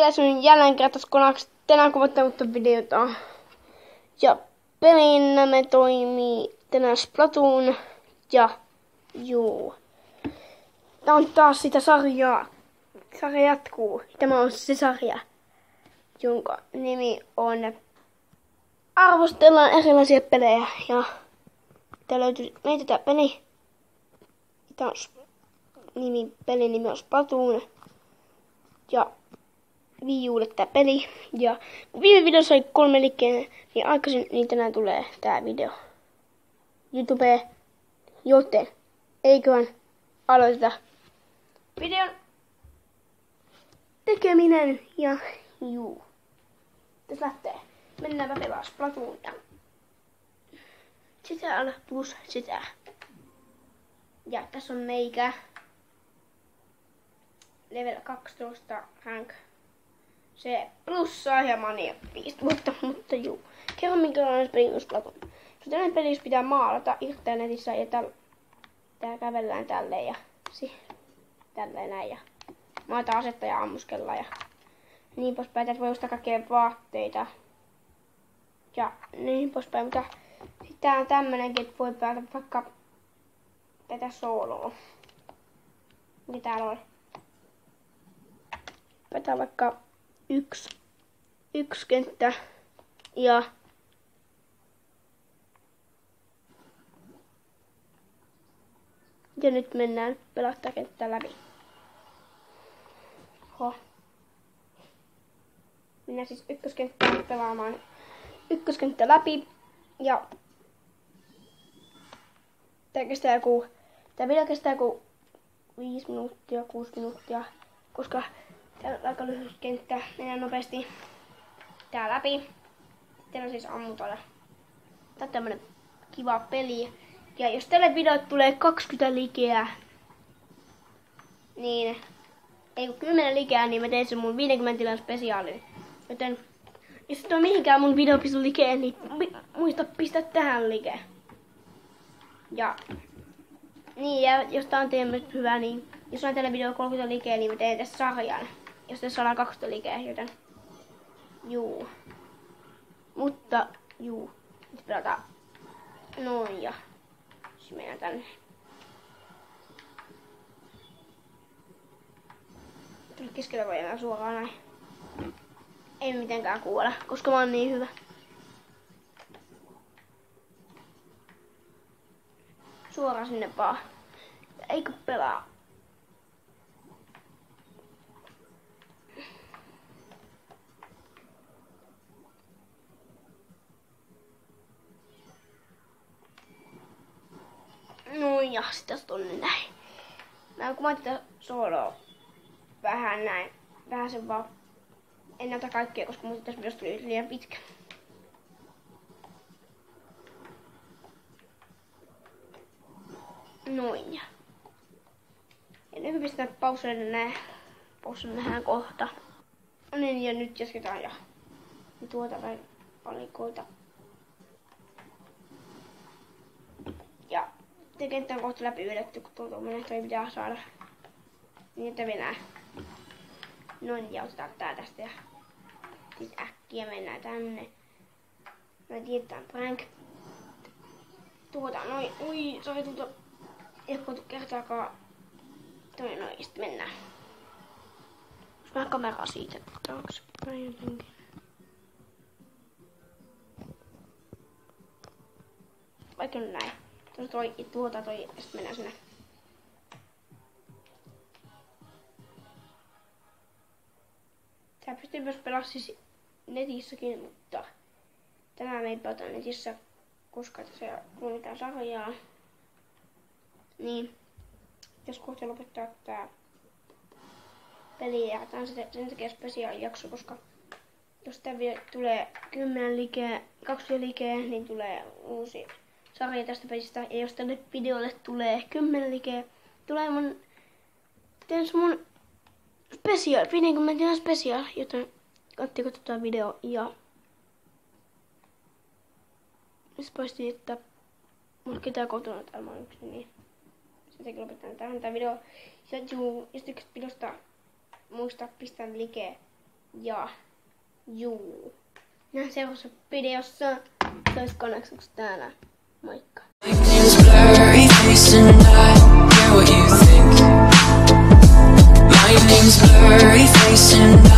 Meikäläisen jälleen kertaa konaksi tänään kuvattanutta videota. Ja pelinä me toimii tänään Splatoon ja juu. Tää on taas sitä sarjaa. Sarja jatkuu. Tämä on se sarja, jonka nimi on Arvostellaan erilaisia pelejä. Ja tää löytyy meitä tää peli. Tää on pelin nimi on Splatoon. Ja Wii Ulle tää peli. Ja kun viime videossa oli 3 liikkeen, niin aikaisin niin tänään tulee tää video YouTubeen. Joten eiköhän aloiteta videon tekeminen ja juu. Tässä lähtee. Mennäänpä pelaa Splatoonia. Sitä plus sitä. Ja tässä on meikä. Level 12 rank. Se plussaa hieman ja 5 mutta juu. Kerro minkälainen peli on Splatoon. Tällainen peli pitää maalata internetissä ja tää kävellään tälleen ja tälleen näin ja maata asetta ja ammuskella ja niin poispäin. Täältä voi ostaa kaikkea vaatteita ja niin poispäin, mutta sitten tää on tämmönenkin, että voi päätä vaikka tätä sooloa. Mitä täällä on? Päätä vaikka yksi kenttä ja nyt mennään pelattaa kenttää läpi. Mennään siis ykköskenttään pelaamaan ykköskenttä läpi ja tää video kestää joku 5 minuuttia, 6 minuuttia, koska täällä on aika lyhyt kenttä. Mennään nopeasti tää läpi. Täällä on siis ammutoja. Tää on tämmönen kiva peli. Ja jos tälle videolle tulee 20 likeä, niin ei kun 10 likeä, niin mä teen sen mun 50 tilan spesiaalin. Joten jos et ole mihinkään mun video pistu likeä, niin muista pistää tähän like. Ja jos tää on teille hyvä, niin jos on tälle video 30 likeä, niin mä teen tässä sarjan. Jos tässä on 20 likeä, joten juu. Mutta juu. Nyt pelataan noin ja siis mennään tänne. Tuolla keskellä voi mennä suoraan näin. Ei mitenkään kuolla, koska mä oon niin hyvä. Suoraan sinne vaan. Eikö pelaa? No ja sitäs tonne näin. Mä kuvan tätä sooloa vähän näin. Vähän sen vaan. En näytä kaikkea, koska muuten tässä videossa tuli liian pitkä. Noin ja. Ja nyt pistetään pauselle näin. Paussille nähdään kohta. No niin ja nyt jatketaan ja valikoita. Ja kenttä on kohta läpi vedetty, kun tuommoinen toi pitää saada. Niin että mennään. Noin ja otetaan tää tästä ja siis äkkiä mennään tänne. Mä tiedän, tää on prank. Noin, ui, sori ei voitu kertaakaan. Noin, ja sit mennään. Onks vähän kameraa siitä? Onks päin jotenkin? Vaikka on näin. Tuossa toi, ja sit mennään sinne. Tää pystyy myös pelaamaan siis netissäkin, mutta tänään me ei pelata netissä, koska tässä on mitään sarjaa. Niin, jos kohta lopettaa tää peli ja tää on sen takia spesiaalijakso, koska jos tää tulee 10 likeä, 20 likeä, niin tulee uusi sarja tästä pelistä. Ja jos tälle videolle tulee 10 likeä, tulee mun special, 50 special, joten kattiko tätä video ja nyt paistin, että mulla ketään kotona täällä on yksin, niin sen takia lopetan tähän tää video. Ja juu, jos tykkäsit videosta, muista pistää like Ja juu. Nähdään seuraavassa videossa. Tois Connections täällä. Moikka. My name's blurry face and I care what you think. My name's blurry face and